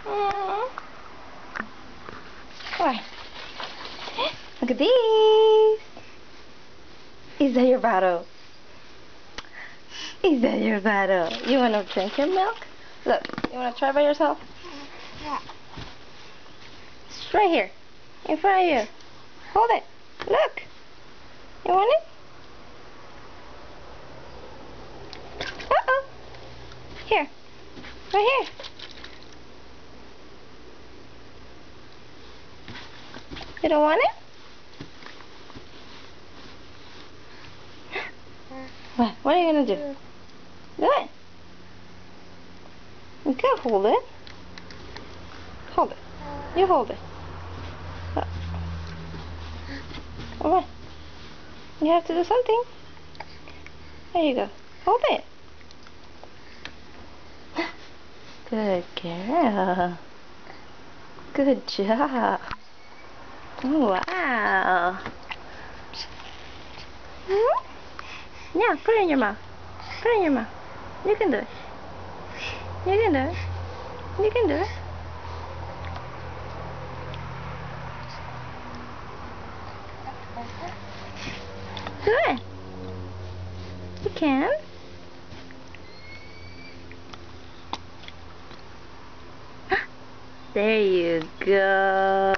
Aww. Why? Look at these. Is that your bottle? Is that your bottle? You want to drink your milk? Look, you want to try by yourself? Yeah. It's right here, in front of you. Hold it. Look. You want it? Uh-oh. Here. Right here. You don't want it? What? What are you going to do? Do it. You can't hold it. Hold it. You hold it. Come on. You have to do something. There you go. Hold it. Good girl. Good job. Wow. Yeah, put it in your mouth. Put it in your mouth. You can do it. You can do it. You can do it. Do it. You can. There you go.